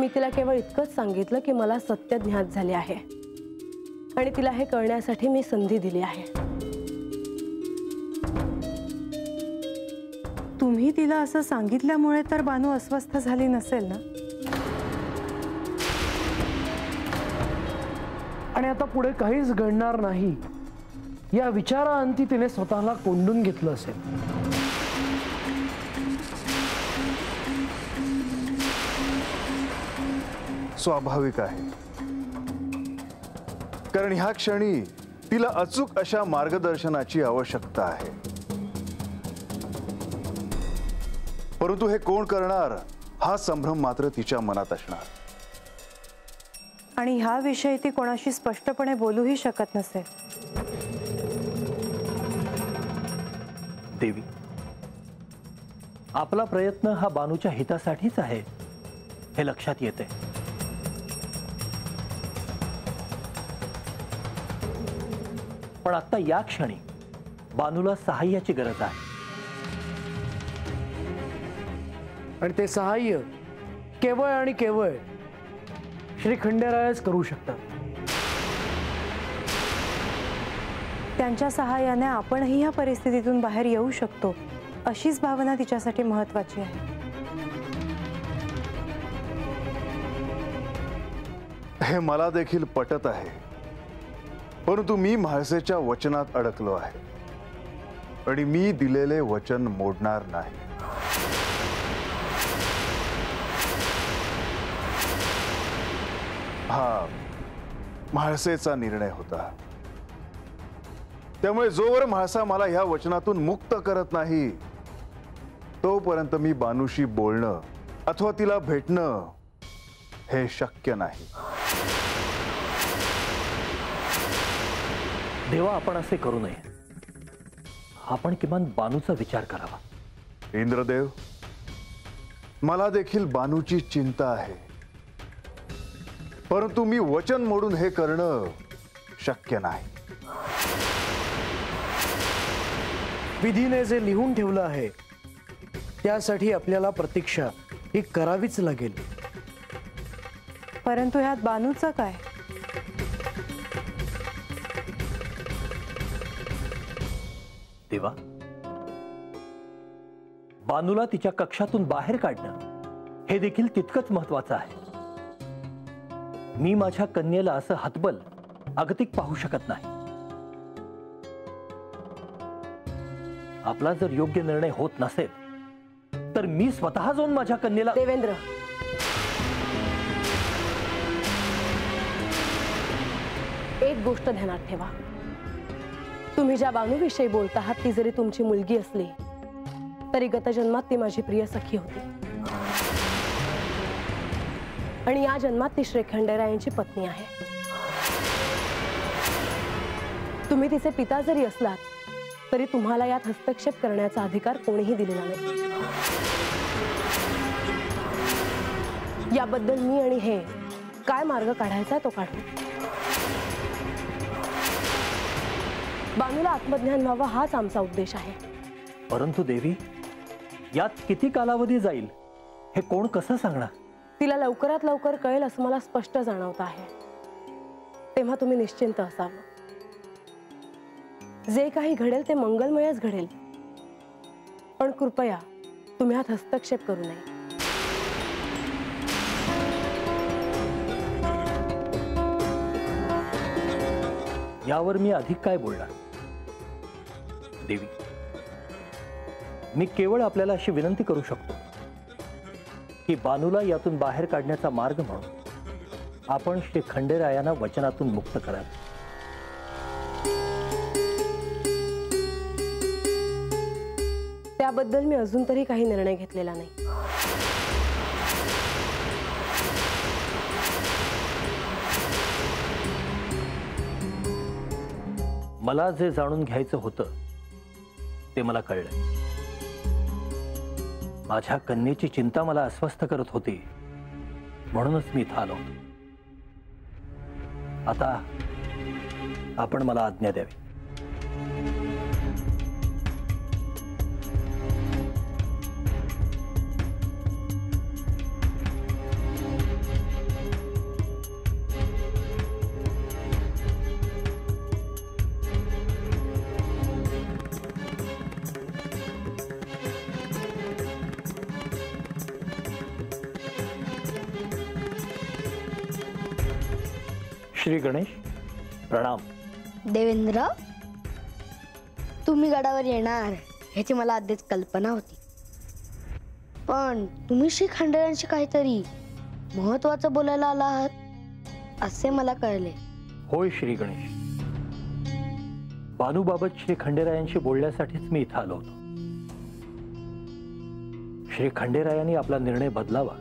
मी तिला केवळ इतकंच सांगितलं की मला सत्य ज्ञात झाले आहे आणि तिला हे कळण्यासाठी मी संधी दिली आहे. तुम्ही तिला असं सांगितल्यामुळे तर बानू अस्वस्थ झाली नसेल ना? आणि आता पुढे काहीच घडणार नाही या विचाराअंती तिने स्वतःला कोंडून घेतलं असेल. स्वाभाविक आहे, कारण ह्या क्षणी तिला अचूक अशा मार्गदर्शनाची आवश्यकता आहे. परंतु हे कोण करणार हा संभ्रम मात्र तिच्या मनात असणार. आणि ह्या विषयी ती कोणाशी स्पष्टपणे बोलूही शकत नसेल. देवी, आपला प्रयत्न हा बानूच्या हितासाठीच आहे हे लक्षात येते. पण आता या क्षणी बानूला सहाय्याची गरज आहे. आणि ते सहाय्य केवळ आणि केवळ श्री खंडेरायच करू शकतात. त्यांच्या सहाय्याने आपणही या परिस्थितीतून बाहेर येऊ शकतो अशीच भावना तिच्यासाठी महत्त्वाची आहे. हे मला देखील पटत आहे, परंतु मी म्हाळसेच्या वचनात अडकलो आहे आणि मी दिलेले वचन मोडणार नाही. हा म्हाळसेचा निर्णय होता. त्यामुळे जोवर म्हाळसा मला ह्या वचनातून मुक्त करत नाही तोपर्यंत मी बानूशी बोलणं अथवा तिला भेटणं हे शक्य नाही. देवा, आपण असे करू नये. आपण किमान बानूचा विचार करावा. इंद्रदेव, मला देखील बानूची चिंता आहे, परंतु मी वचन मोडून हे करणं शक्य नाही. विधीने जे लिहून ठेवलं आहे त्यासाठी आपल्याला प्रतीक्षा ही करावीच लागेल. परंतु ह्यात बानूचं काय? देवा, बानूला तिच्या कक्षातून बाहेर काढणं हे देखील तितकंच महत्वाचं आहे. मी माझ्या कन्येला असं हतबल अगतिक पाहू शकत नाही. आपला जर योग्य निर्णय होत नसेल तर मी स्वतः जाऊन माझ्या कन्येला. देवेंद्र, एक गोष्ट ध्यानात ठेवा. तुम्ही ज्या बानूविषयी बोलत आहात ती जरी तुमची मुलगी असली तरी गत जन्मात ती माझी प्रिय सखी होती आणि या जन्मात ती श्री खंडेरायांची पत्नी आहे. तुम्ही तिचे पिता जरी असलात तरी तुम्हाला यात हस्तक्षेप करण्याचा अधिकार कोणीही दिलेला नाही. याबद्दल मी आणि हे काय मार्ग काढायचा तो काढू. बानूला आत्मज्ञान व्हावं हाच आमचा उद्देश आहे. परंतु देवी, यात किती कालावधी जाईल हे कोण कसं सांगणार? तिला लवकरात लवकर कळेल असं मला स्पष्ट जाणवत आहे. तेव्हा तुम्ही निश्चिंत असावं. जे काही घडेल ते मंगलमयच घडेल, पण कृपया तुम्ही यात हस्तक्षेप करू नये. यावर मी अधिक काय बोलणार? देवी, मी केवळ आपल्याला अशी विनंती करू शकतो की बानूला यातून बाहेर काढण्याचा मार्ग म्हणून आपण श्री खंडेरायांना वचनातून मुक्त करावे. त्याबद्दल मी अजून तरी काही निर्णय घेतलेला नाही. मला जे जाणून घ्यायचं होतं ते मला कळलं. माझ्या कन्येची चिंता मला अस्वस्थ करत होती, म्हणूनच मी इथं आलो. आता आपण मला आज्ञा द्यावी. श्री गणेश, प्रणाम. देवेंद्र, तुम्ही गडावर येणार ह्याची मला आधीच कल्पना होती, पण तुम्ही श्री खंडेरायांशी काहीतरी महत्वाचं बोलायला आला आहात असे मला कळले. होय श्री गणेश, बानूबाबत श्री खंडेरायांशी बोलण्यासाठीच मी इथं आलो होतो. श्री खंडेरायांनी आपला निर्णय बदलावा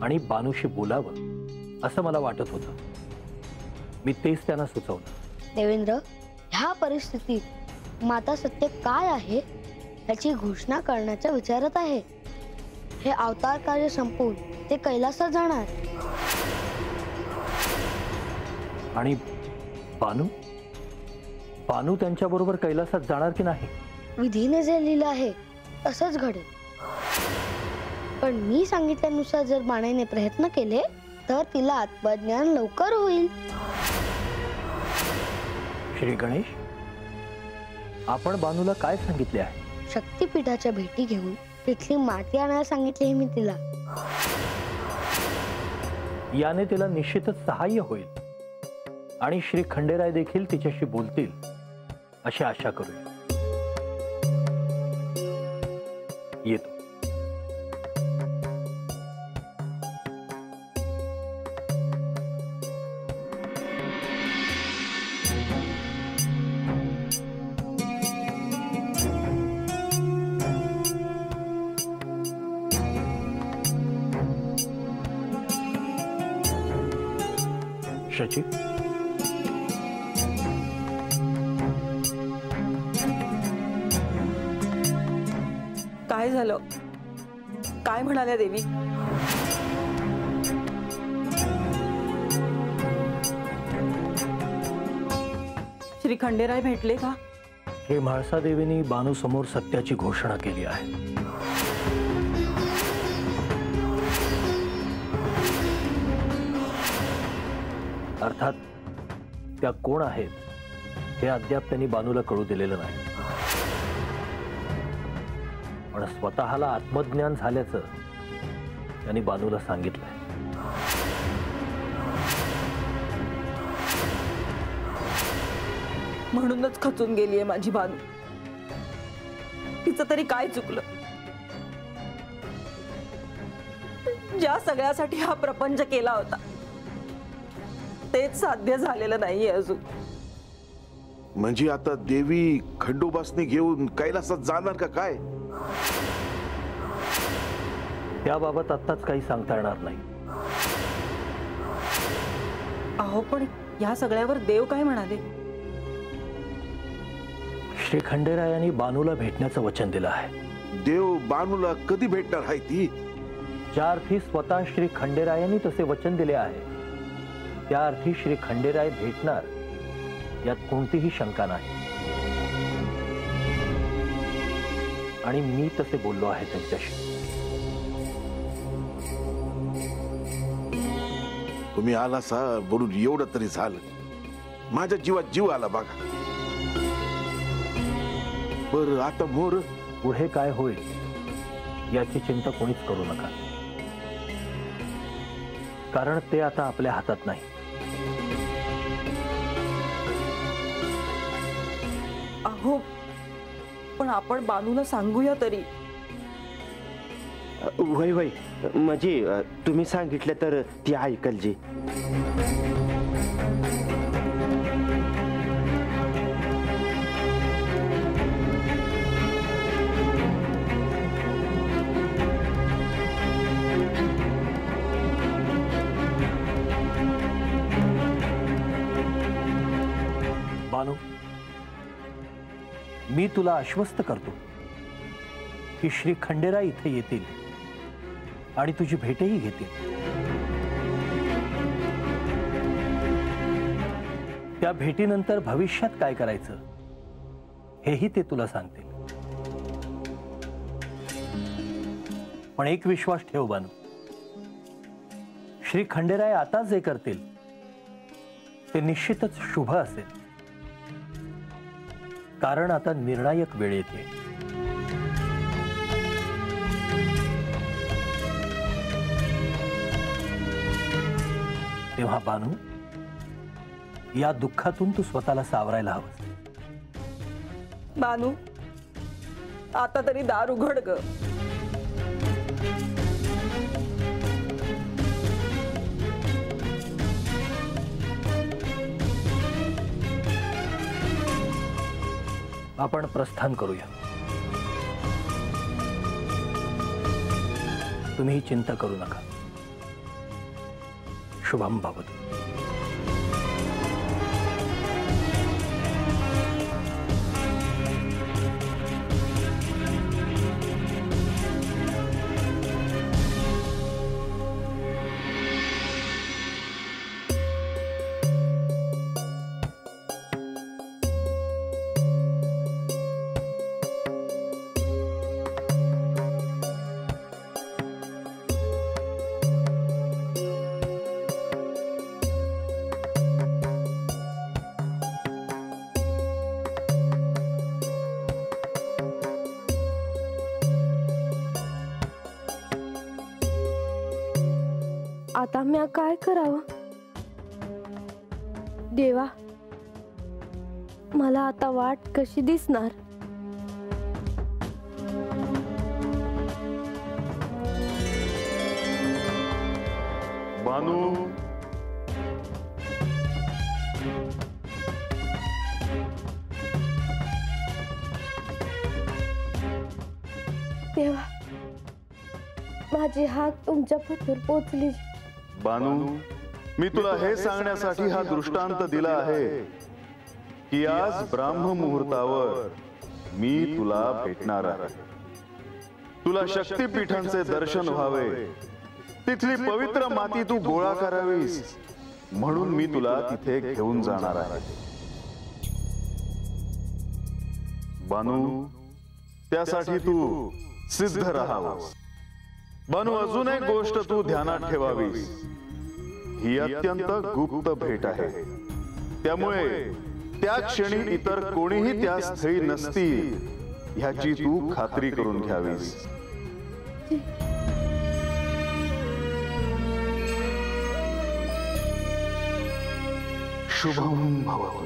आणि बानूशी बोलावं असं मला वाटत होतं. मी तेच त्यांना सुचवलं. देवेंद्र, ह्या परिस्थितीत माता सत्य काय आहे याची घोषणा करण्याच्या विचारात आहे. हे अवतार कार्य संपवून ते कैलासात जाणार. आणि बानू बानू त्यांच्याबरोबर कैलासात जाणार की नाही? विधीने जे लिहिलं आहे तसंच घडेल, पण मी सांगितल्यानुसार जर बाणाईने प्रयत्न केले तर तिला आत्मज्ञान लवकर होईल. श्री गणेश, आपण बानूला काय सांगितले आहे? शक्तीपीठाच्या भेटी घेऊन तिथली माती आणायला सांगितली आहे मी तिला. याने तिला निश्चितच सहाय्य होईल आणि श्री खंडेराय देखील तिच्याशी बोलतील अशी आशा करूया. येतो. शची, काय झालं? काय म्हणाल्या देवी? श्री खंडेराय भेटले का? श्री म्हाळसा देवींनी बानू समोर सत्याची घोषणा केली आहे. अर्थात त्या कोण आहेत हे अद्याप त्यांनी बानूला कळू दिलेलं नाही, पण स्वतःला आत्मज्ञान झाल्याचं त्यांनी बानूला सांगितलंय. म्हणूनच खचून गेलीये माझी बानू. तिचं तरी काय चुकलं? ज्या सगळ्यासाठी हा प्रपंच केला होता तेच साध्य झालेलं नाहीये अजून. म्हणजे आता देवी खंडोबासनी घेऊन कैलासात जाणार का काय? त्याबाबत आत्ताच काही सांगता येणार नाही. अहो, पण या सगळ्यावर देव काय म्हणाले? श्री खंडेरायांनी बानूला भेटण्याचं वचन दिलं आहे. देव बानूला कधी भेटणार आहे ती? ज्या अर्थी स्वतः श्री खंडेरायांनी तसे वचन दिले आहे त्या अर्थी श्री खंडेराय भेटणार यात कोणतीही शंका नाही. आणि मी तसे बोललो आहे त्यांच्याशी. तुम्ही आलासा बोलून एवढं तरी झालं. माझ्या जीवात जीव आला बघा. बर, आता मोर पुढे काय होईल याची चिंता कोणीच करू नका, कारण ते आता आपल्या हातात नाही. अहो, पण आपण बानूला सांगूया तरी. वय वय, म्हणजे तुम्ही सांगितलं तर ती ऐकल जी. बानू, मी तुला आश्वस्त करतो की श्री खंडेराय इथे येतील आणि तुझी भेटही घेतील. त्या भेटीनंतर भविष्यात काय करायचं हेही ते तुला सांगतील. पण एक विश्वास ठेव बानू, श्री खंडेराय आता जे करतील ते निश्चितच शुभ असेल, कारण आता निर्णायक वेळ येते. तेव्हा बानू, या दुःखातून तू स्वतःला सावरायला हवं. बानू, आता तरी दार उघड ग. आपण प्रस्थान करूया. तुम्ही चिंता करू नका. शुभम भवतु. आता म्या काय करावं देवा? मला आता वाट कशी दिसणार? बानू, देवा, माझी हाक तुमच्या पथर पोचली. बानू, मी तुला हे सांगण्यासाठी हा दृष्टांत दिला आहे की आज ब्राह्म मुहूर्तावर मी तुला भेटणार आहे. तुला शक्तिपीठांचे दर्शन व्हावे, तिथली पवित्र माती तू गोळा करावीस, म्हणून मी तुला तिथे घेऊन जाणार आहे. बानू, त्यासाठी तू सिद्ध राहावंस. बानू, अजून एक गोष्ट तू ध्यानात ठेवावीस. ही अत्यंत गुप्त भेट आहे, त्यामुळे त्या क्षणी इतर कोणीही त्या स्थळी नसतील ह्याची तू खात्री करून घ्यावीस. शुभम भवतु.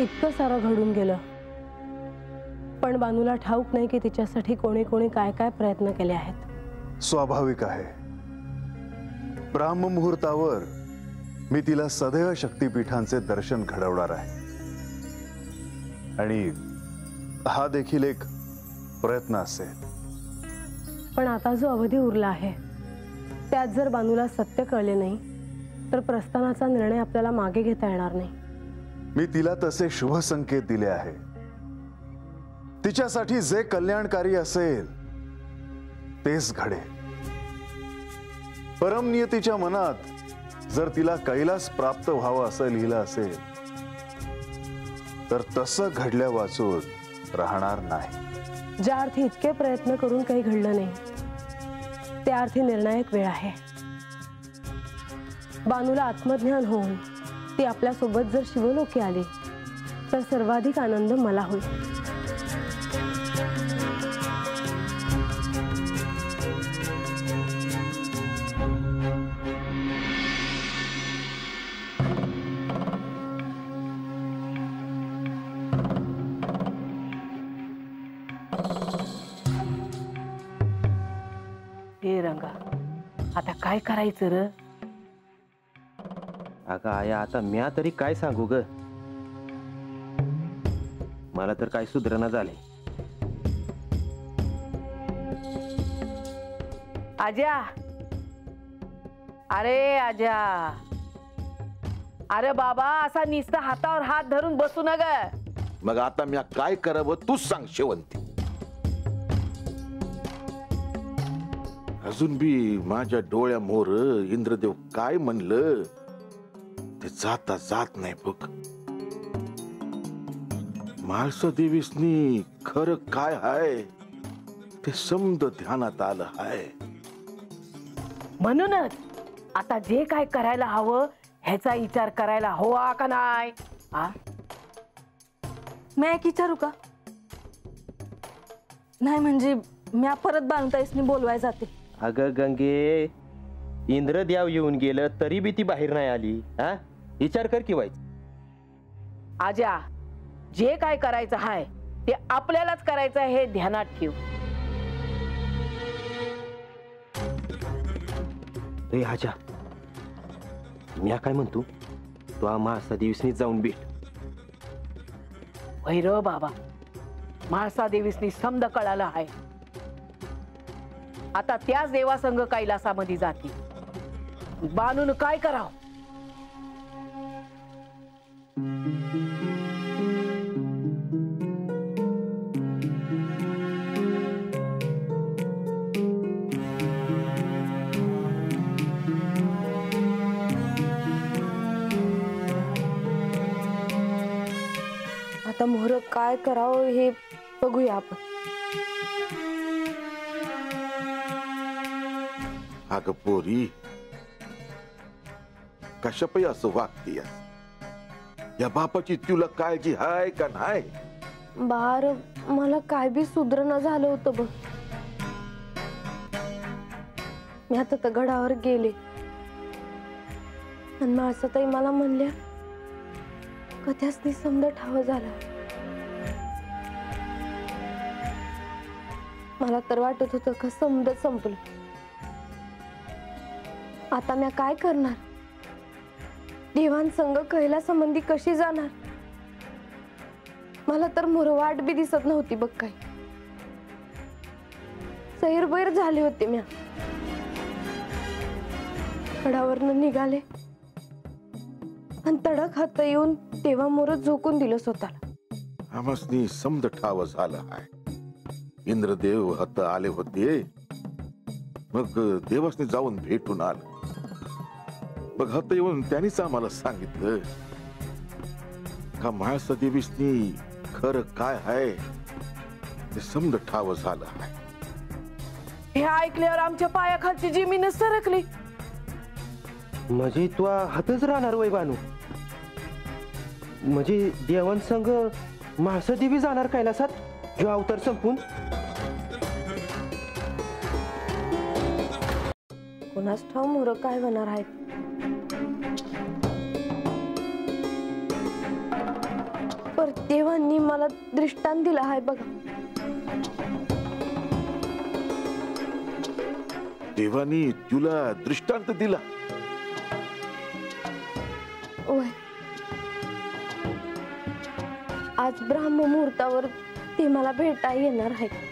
इतकं सारं घडून गेलं, पण बानूला ठाऊक नाही की तिच्यासाठी कोणी कोणी काय काय प्रयत्न केले आहेत. स्वाभाविक आहे. ब्राह्म मुहूर्तावर मी तिला सदैव शक्तिपीठांचे दर्शन घडवणार आहे, आणि हा देखील एक प्रयत्न असेल. पण आता जो अवधी उरला आहे त्यात जर बानूला सत्य कळले नाही तर प्रस्थानाचा निर्णय आपल्याला मागे घेता येणार नाही. मी तिला तसे शुभ संकेत दिले आहे. तिच्यासाठी जे कल्याणकारी असेल तेच घडेल. परमनियतीच्या मनात जर तिला कैलास प्राप्त व्हावं असं लिहिलं असेल तर तसं घडल्या वाचून राहणार नाही. ज्या अर्थी इतके प्रयत्न करून काही घडलं नाही त्या अर्थी निर्णायक वेळ आहे. बानूला आत्मज्ञान होऊन ती आपल्या सोबत जर शिवलोकी आली तर सर्वाधिक आनंद मला होईल. हे रंगा, आता काय करायचं र? अगं आया, आता म्या तरी काय सांगू ग? मला तर काय सुधरणा झाले. आजा, अरे आजा, अरे बाबा, असा नुसता हातावर हात धरून बसू न ग. मग आता म्या काय करावं तूच सांग शेवंती. अजून बी माझ्या डोळ्यामोर इंद्रदेव काय म्हणलं ते जाता जात नाही बघ. म्हाळसा देवीसनी खरं काय हाय ते समद ध्यानात आलं हाय. म्हणूनच आता जे काय करायला हवं ह्याचा विचार करायला हवा का नाही? मैं एक विचारू का? नाही म्हणजे मी परत बाणूताईसनी बोलवाय जाते. अगं गंगे, इंद्रदेव येऊन गेलं तरी बी ती बाहेर नाही आली. हा, विचार कर की वाईच. आजा, जे काय करायचं आहे ते आपल्यालाच करायचं आहे, हे ध्यानात ठेव. रे आजा, मी काय म्हणतो, तू म्हाळसा देवीसनी जाऊन भेट. भैरव बाबा, म्हाळसा देवीसनी समद कळालं आहे. आता त्याच देवासंग कैलासामध्ये जाती. बानून काय करावं? आता मोहर काय करावं हे बघूया आपण. अगं पोरी, कशापायी असं वागतीय? या बापाची तुला काळजी हाय का नाही? बार मला काय बी सुधरणं झालं होतं बघ. मी आता तर गडावर गेले आणि माळसाताई मला म्हणल्या कथ्यासनी समद ठाव झाला. मला तर वाटत होतं का समद संपलं. आता मी काय करणार? देवांसंग कैलासमंदी कशी जाणार? मला तर मोर वाट बी दिसत नव्हती बघ. काय सैरबैर झाले होते. म्या गडावरनं निघाले आणि तडक हात येऊन तेव्हा मोर झोकून दिलं स्वतःला. आमसनी समद ठाव झालं आहे. इंद्रदेव हात आले होते, मग देवासनी जाऊन भेटून आलं. मग हात येऊन त्यांनीच आम्हाला सांगितलं का म्हाळसा देवीसनी खरं काय आहे ते समद ठाव झालं आहे. हे ऐकल्यावर आमच्या पायाखालची जमीनच सरकली. म्हणजे तू हातच राहणार वय बानू? म्हणजे देवांसंग म्हाळसा देवी जाणार कैलासात, जो अवतार संपून? कोणास ठाव मोर काय होणार आहेत. पर देवांनी मला दृष्टांत दिला आहे बघा. देवानी तुला दृष्टांत दिला? ओय, आज ब्राह्म मुहूर्तावर ते मला भेटा येणार आहेत.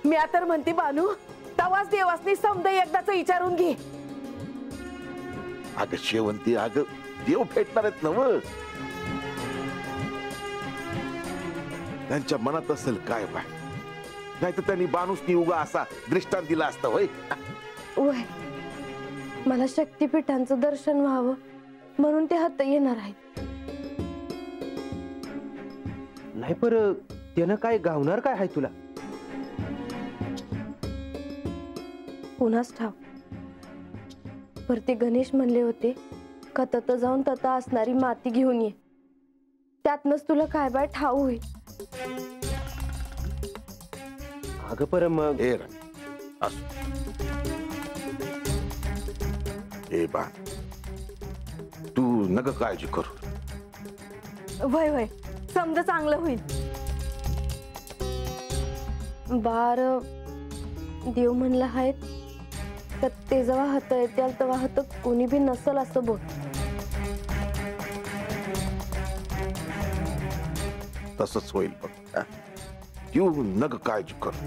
मी तर म्हणते बानू, तवाच देवासनी समद एकदाच विचारून घे. अगं शेवंती, अगं देव भेटणार आहेत नव. त्यांच्या मनात असेल काय बाय, नाही तर त्यांनी बानूसनी उगा असा दृष्टांत दिला असता होय. ओय, मला शक्तिपीठांचं दर्शन व्हावं म्हणून ते हात येणार आहेत. नाही पर त्यानं काय गावणार काय आहे तुला? पुन्हाच ठाव. पर ते गणेश म्हणले होते का तत जाऊन तत असणारी माती घेऊन ये, त्यातनच तुला काय बाय ठाव होईल. अगं पर मग हे असो. ए बा, तू नग काळजी करू. वय वय, समजा चांगलं होईल. बार देव म्हणला आहेत तर ते जेव्हा हात येत्याल तेव्हा हात कोणी बी नसल असं बघ. तसंच होईल बघ. तू नग काळजी करू.